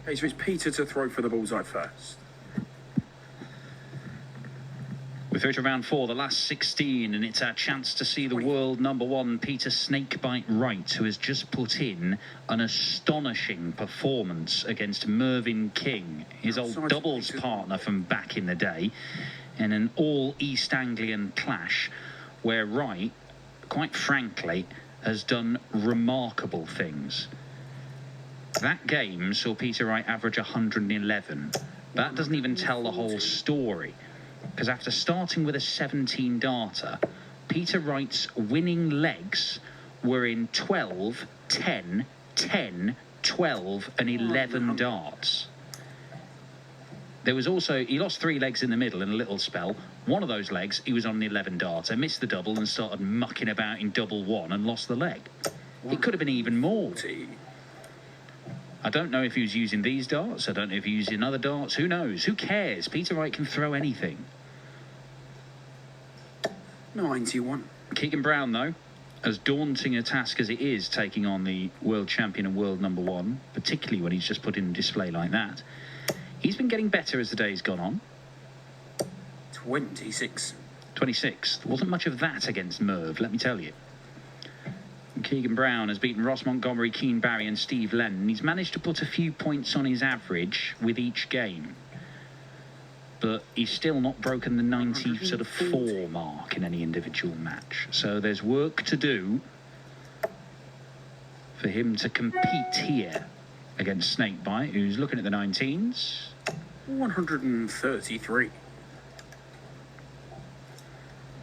Okay, so it's Peter to throw for the bullseye first. We're through to round 4, the last 16, and it's our chance to see the world number 1, Peter Snakebite Wright, who has just put in an astonishing performance against Mervyn King, his old doubles partner from back in the day, in an all-East Anglian clash where Wright, quite frankly, has done remarkable things. That game saw Peter Wright average 111. That doesn't even tell the whole story, because after starting with a 17 darter, Peter Wright's winning legs were in 12, 10, 10, 12 and 11 darts. There was also, he lost 3 legs in the middle in a little spell. One of those legs, he was on the 11 darter, missed the double and started mucking about in double 1 and lost the leg. It could have been even more. I don't know if he was using these darts. I don't know if he was using other darts. Who knows? Who cares? Peter Wright can throw anything. 91. Keegan Brown, though, as daunting a task as it is taking on the world champion and world number 1, particularly when he's just put in a display like that, he's been getting better as the day's gone on. 26. 26. There wasn't much of that against Merv, let me tell you. Keegan Brown has beaten Ross Montgomery, Keane Barry and Steve Lennon. He's managed to put a few points on his average with each game, but he's still not broken the 94 mark in any individual match. So there's work to do for him to compete here against Snakebite, who's looking at the 19s. 133.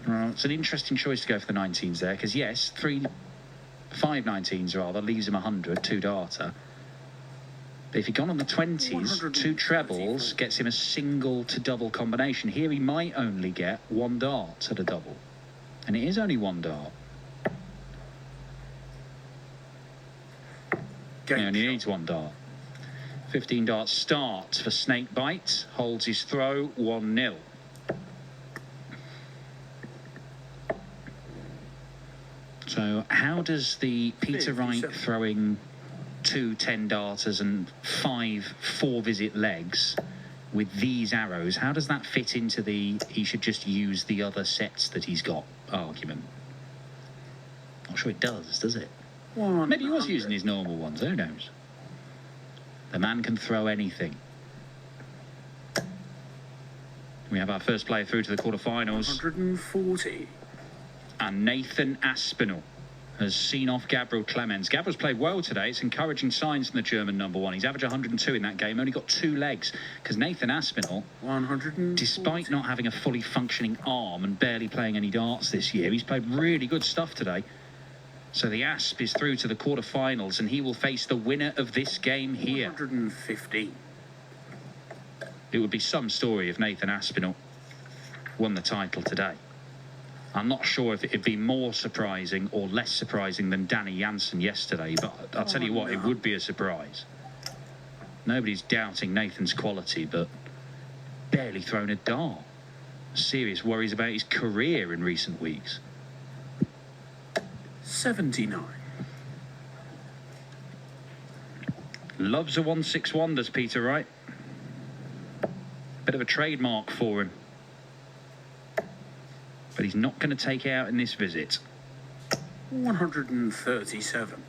Well, it's an interesting choice to go for the 19s there, because yes, 5 19s rather, leaves him 100, 2 darter. But if he'd gone on the 20s, 2 trebles gets him a single to double combination. Here he might only get 1 dart at a double. And it is only 1 dart. He only needs 1 dart. 15 dart start for Snakebite. Holds his throw, 1-0. So how does the Peter Wright throwing 2 10 darters and 5 4-visit legs with these arrows, how does that fit into the he should just use the other sets that he's got argument? Not sure it does it? 100. Maybe he was using his normal ones, who knows? The man can throw anything. We have our first player through to the quarterfinals. 140. And Nathan Aspinall has seen off Gabriel Clemens. Gabriel's played well today. It's encouraging signs from the German number 1. He's averaged 102 in that game, only got 2 legs, because Nathan Aspinall, despite not having a fully functioning arm and barely playing any darts this year, he's played really good stuff today. So the Asp is through to the quarterfinals, and he will face the winner of this game here. 115. It would be some story if Nathan Aspinall won the title today. I'm not sure if it'd be more surprising or less surprising than Danny Jansen yesterday, but I'll tell you what, it would be a surprise. Nobody's doubting Nathan's quality, but barely thrown a dart. Serious worries about his career in recent weeks. 79. Loves a 161, does Peter Wright. Bit of a trademark for him. But he's not going to take it out in this visit. 137.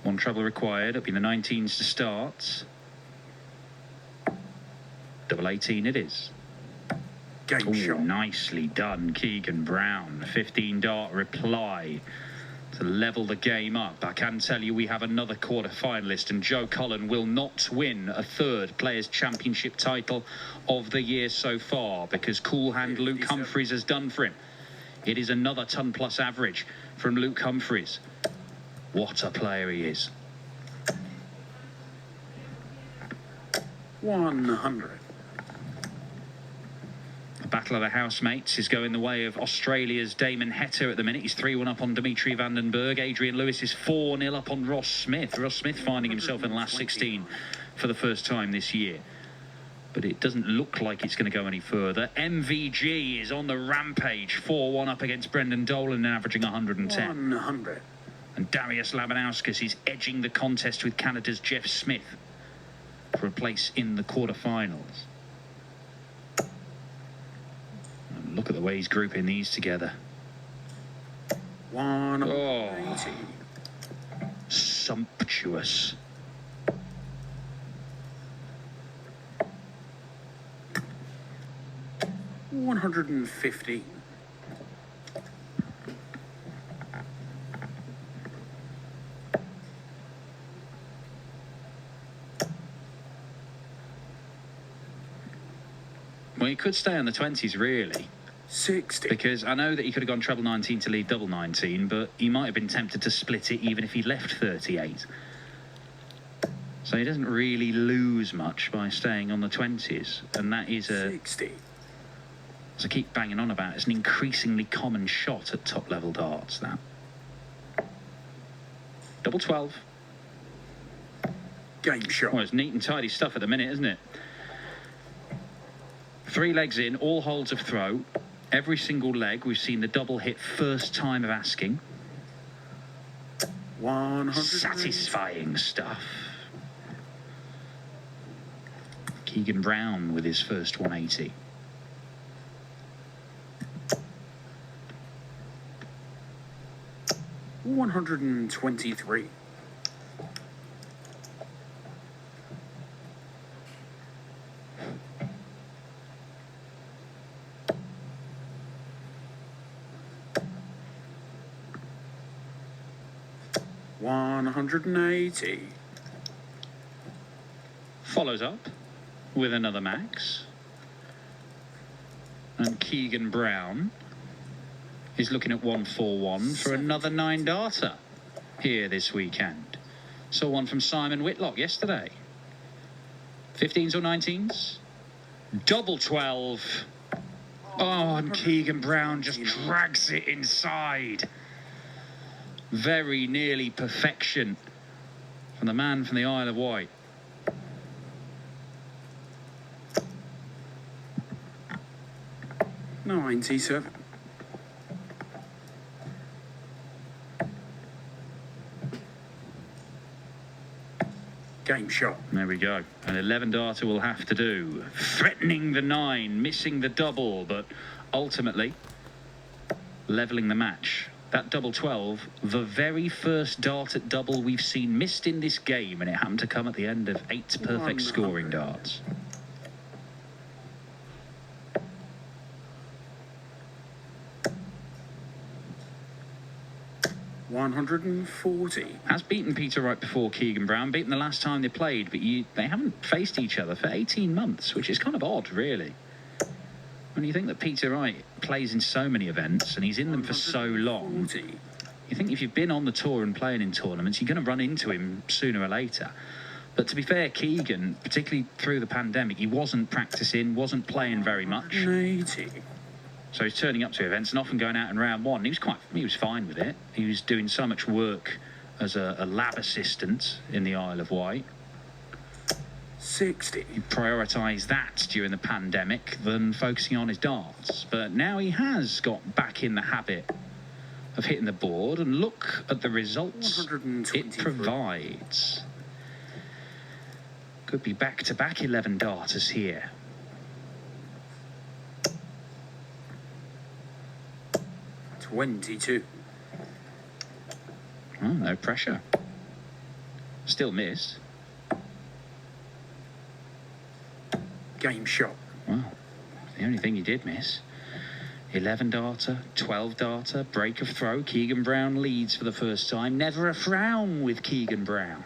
1 treble required. It'll be the 19s to start. Double 18 it is. Game shot. Nicely done, Keegan Brown. 15 dart reply to level the game up. I can tell you we have another quarter-finalist, and Joe Cullen will not win a 3rd Players' Championship title of the year so far, because cool hand Luke Humphreys has done for him. It is another ton-plus average from Luke Humphreys. What a player he is. 100. The battle of the housemates is going the way of Australia's Damon Heta at the minute. He's 3-1 up on Dimitri Vandenberg. Adrian Lewis is 4-0 up on Ross Smith. Ross Smith finding himself in the last 16 for the first time this year. But it doesn't look like it's going to go any further. MVG is on the rampage. 4-1 up against Brendan Dolan and averaging 110. 100. And Darius Labanauskas is edging the contest with Canada's Jeff Smith for a place in the quarterfinals. And look at the way he's grouping these together. 180. Sumptuous. $150. Well, he could stay on the 20s, really. 60. Because I know that he could have gone treble 19 to lead double 19, but he might have been tempted to split it even if he left 38. So he doesn't really lose much by staying on the 20s. And that is a... 60. As I keep banging on about, it's an increasingly common shot at top-level darts, that. Double 12. Game shot. Well, it's neat and tidy stuff at the minute, isn't it? 3 legs in, all holds of throw. Every single leg, we've seen the double hit first time of asking. 100. Satisfying stuff. Keegan Brown with his first 180. $123. $180. Follows up with another max. And Keegan Brown is looking at 141 for another 9-darter here this weekend. Saw one from Simon Whitlock yesterday. 15s or 19s? Double 12. Oh, and Keegan Brown just drags it inside. Very nearly perfection from the man from the Isle of Wight. $97. Game shot. There we go. An 11-darter will have to do. Threatening the 9, missing the double, but ultimately levelling the match. That double 12, the very first dart at double we've seen missed in this game, and it happened to come at the end of 8 perfect scoring darts. $140. Has beaten Peter Wright before, Keegan Brown. Beaten the last time they played, but they haven't faced each other for 18 months, which is kind of odd, really. When you think that Peter Wright plays in so many events and he's in them for so long, you think if you've been on the tour and playing in tournaments, you're going to run into him sooner or later. But to be fair, Keegan, particularly through the pandemic, he wasn't practicing, wasn't playing very much. 180. So he's turning up to events and often going out in round 1. He was fine with it. He was doing so much work as a lab assistant in the Isle of Wight. 60. He prioritised that during the pandemic than focusing on his darts. But now he has got back in the habit of hitting the board, and look at the results it provides. Could be back-to-back 11 darters here. $22. Oh, no pressure. Still missed. Game shot. Well, the only thing he did miss. 11-darter, 12-darter, break of throw. Keegan Brown leads for the first time. Never a frown with Keegan Brown.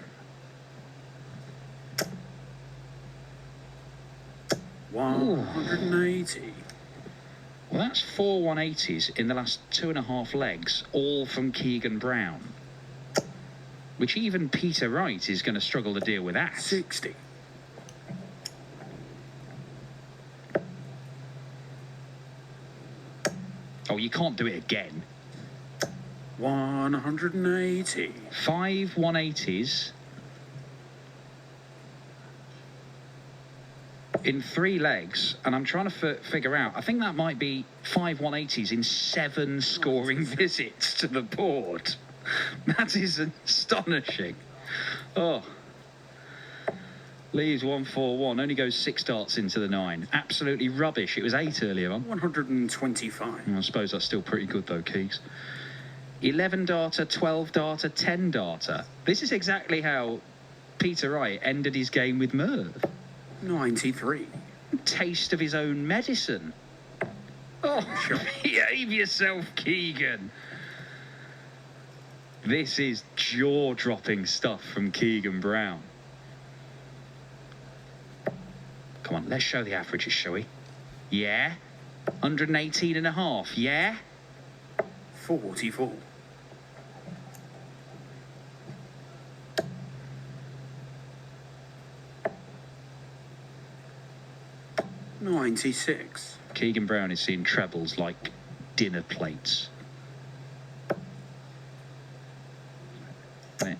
$180. Well, that's 4 180s in the last 2.5 legs, all from Keegan Brown. Which even Peter Wright is going to struggle to deal with that. 60. Oh, you can't do it again. 180. 5 180s in 3 legs, and I'm trying to figure out, I think that might be 5 180s in 7 scoring visits to the board. That is astonishing. Oh. Leaves 141, only goes 6 darts into the 9. Absolutely rubbish. It was 8 earlier on. 125. I suppose that's still pretty good though, Keeks. 11 darter, 12 darter, 10 darter. This is exactly how Peter Wright ended his game with Merv. 93. Taste of his own medicine. Oh, behave yourself, Keegan. This is jaw-dropping stuff from Keegan Brown. Come on, let's show the averages, shall we? Yeah? 118 and a half, yeah? 44. 96. Keegan Brown is seeing trebles like dinner plates.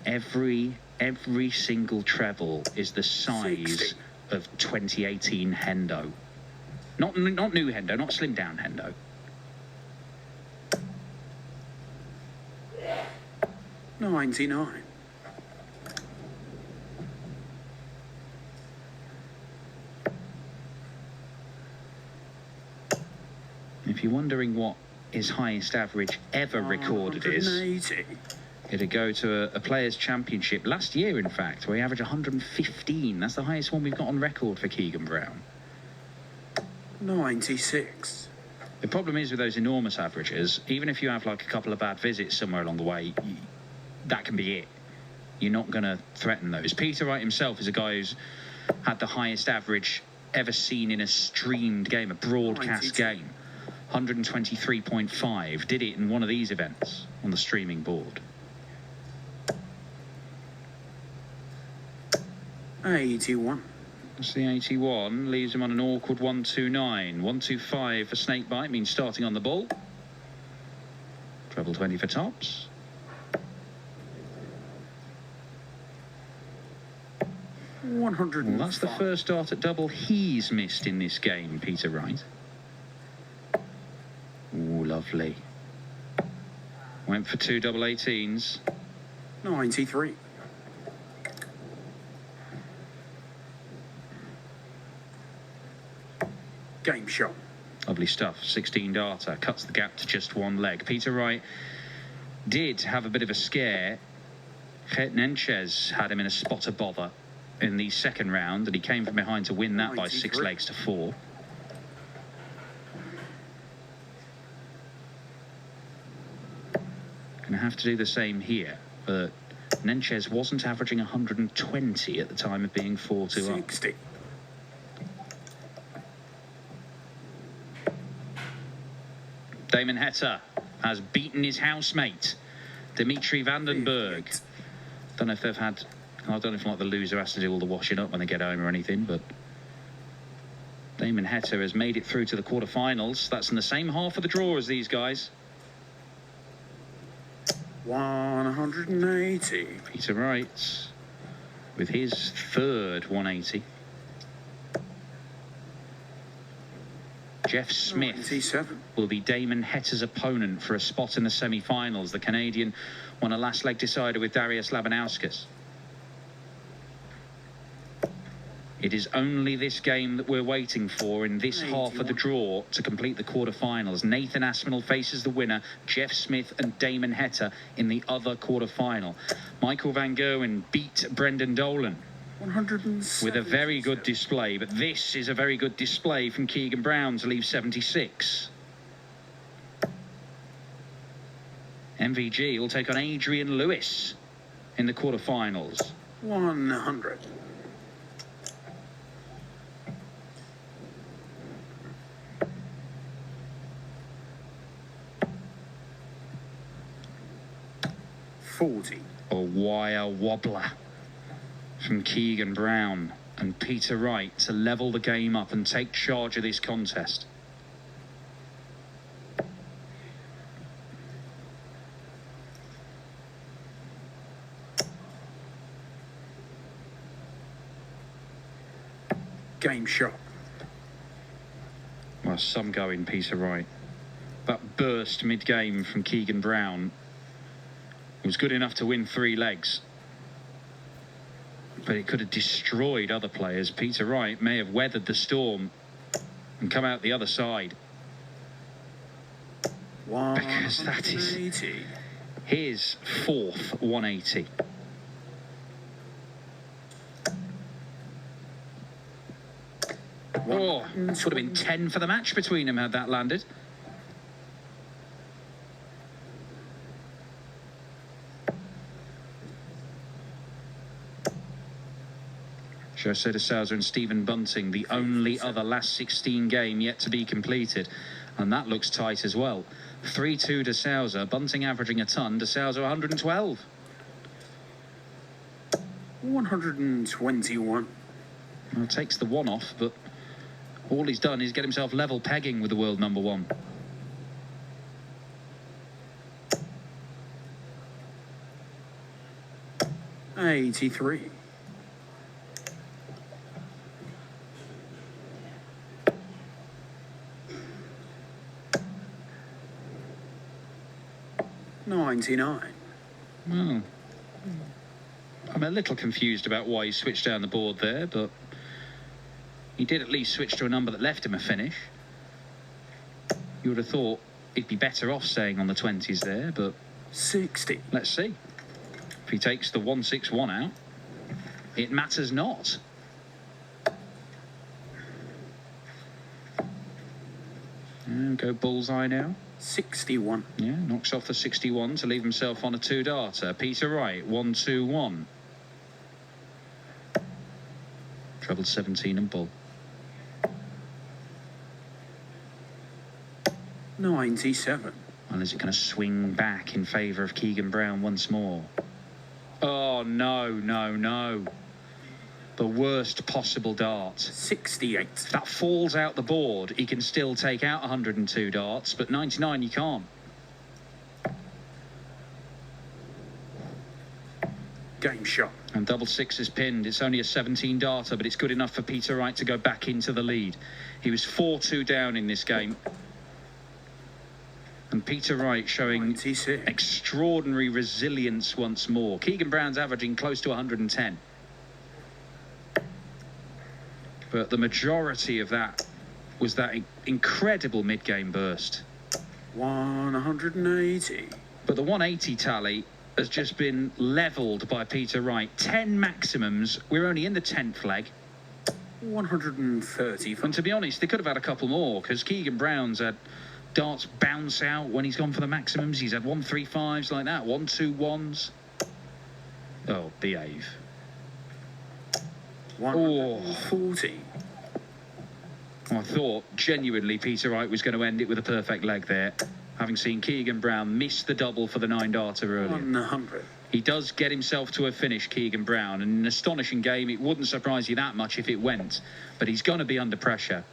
Every single treble is the size 60. of 2018 Hendo. Not new Hendo, not slim down Hendo. $99. If you're wondering what his highest average ever recorded is, 180. it'd go to a Players' Championship last year, in fact, where he averaged 115. That's the highest one we've got on record for Keegan Brown. 96. The problem is with those enormous averages, even if you have like a couple of bad visits somewhere along the way, that can be it. You're not going to threaten those. Peter Wright himself is a guy who's had the highest average ever seen in a streamed game, a broadcast 92. game. 123.5. Did it in one of these events on the streaming board. 81. That's the 81. Leaves him on an awkward 129. 125 for snakebite means starting on the ball. Treble 20 for tops. Well, that's the first dart at double he's missed in this game, Peter Wright. Ooh, lovely. Went for 2 double 18s. 93. Game shot. Lovely stuff. 16 darter. Cuts the gap to just 1 leg. Peter Wright did have a bit of a scare. Het Nenchez had him in a spot of bother in the second round, and he came from behind to win that by 6 legs to 4. Going to have to do the same here, but Nenchez wasn't averaging 120 at the time of being 4-2 up. 60. Damon Heta has beaten his housemate, Dimitri Vandenberg. Don't know if they've had... I don't know if like the loser has to do all the washing up when they get home or anything, but Damon Heta has made it through to the quarterfinals. That's in the same half of the draw as these guys. 180. Peter Wright with his third 180. Jeff Smith 97. will be Damon Heta's opponent for a spot in the semi-finals. The Canadian won a last leg decider with Darius Labanauskas. It is only this game that we're waiting for in this half of the draw to complete the quarterfinals. Nathan Aspinall faces the winner, Jeff Smith and Damon Heta, in the other quarterfinal. Michael Van Gerwen beat Brendan Dolan with a very good display, but this is a very good display from Keegan Brown to leave 76. MVG will take on Adrian Lewis in the quarterfinals. 100. A wire wobbler from Keegan Brown and Peter Wright to level the game up and take charge of this contest. Game shot. Well, some go in Peter Wright. That burst mid-game from Keegan Brown It was good enough to win 3 legs, but it could have destroyed other players. Peter Wright may have weathered the storm and come out the other side, because that is his 4th 180. Oh, would have been 10 for the match between them had that landed. Jose de Souza and Stephen Bunting, the only other last 16 game yet to be completed. And that looks tight as well. 3-2 de Souza, Bunting averaging a ton, de Souza 112. 121. Well, takes the 1 off, but all he's done is get himself level pegging with the world number 1. $83. $99. Well, I'm a little confused about why he switched down the board there, but he did at least switch to a number that left him a finish. You would have thought he'd be better off staying on the 20s there, but 60. Let's see. If he takes the 161 out, it matters not. And go bullseye now. 61. Yeah, knocks off the 61 to leave himself on a 2-darter. Peter Wright, 1-2-1. Trebled 17 and bull. 97. And is it going to swing back in favour of Keegan Brown once more? Oh, no, no, no. The worst possible dart. 68. That falls out the board. He can still take out 102 darts, but 99 you can't. Game shot. And double 6 is pinned. It's only a 17-darter, but it's good enough for Peter Wright to go back into the lead. He was 4-2 down in this game. And Peter Wright showing 96. extraordinary resilience once more. Keegan Brown's averaging close to 110. But the majority of that was that incredible mid-game burst. 180. But the 180 tally has just been levelled by Peter Wright. 10 maximums. We're only in the 10th leg. 130. And to be honest, they could have had a couple more, because Keegan Brown's had darts bounce out when he's gone for the maximums. He's had 135s like that, 121s. Oh, behave. 140. Oh. I thought genuinely Peter Wright was going to end it with a perfect leg there, having seen Keegan Brown miss the double for the 9-darter earlier. 100. He does get himself to a finish, Keegan Brown, and in an astonishing game. It wouldn't surprise you that much if it went, but he's going to be under pressure.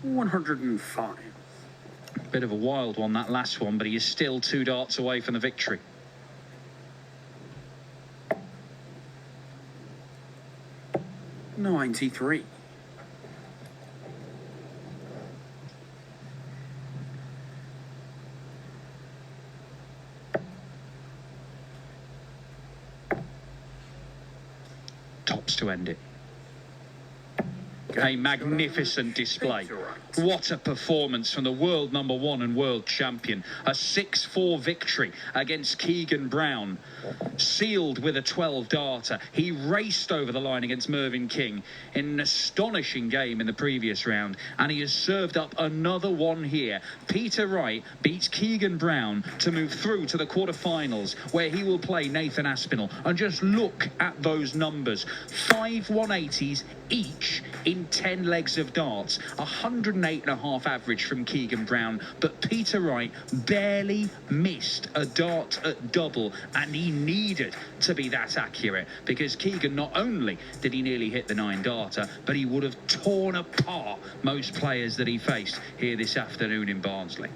105. Bit of a wild one, that last one, but he is still 2 darts away from the victory. $93. Tops to end it. A magnificent display. What a performance from the world number 1 and world champion. A 6-4 victory against Keegan Brown, sealed with a 12-darter. He raced over the line against Mervyn King in an astonishing game in the previous round, and he has served up another one here. Peter Wright beats Keegan Brown to move through to the quarterfinals, where he will play Nathan Aspinall. And just look at those numbers. 5 180s each in 10 legs of darts. 108.5 average from Keegan Brown, but Peter Wright barely missed a dart at double, and he needed to be that accurate, because Keegan, not only did he nearly hit the 9-darter, but he would have torn apart most players that he faced here this afternoon in Barnsley.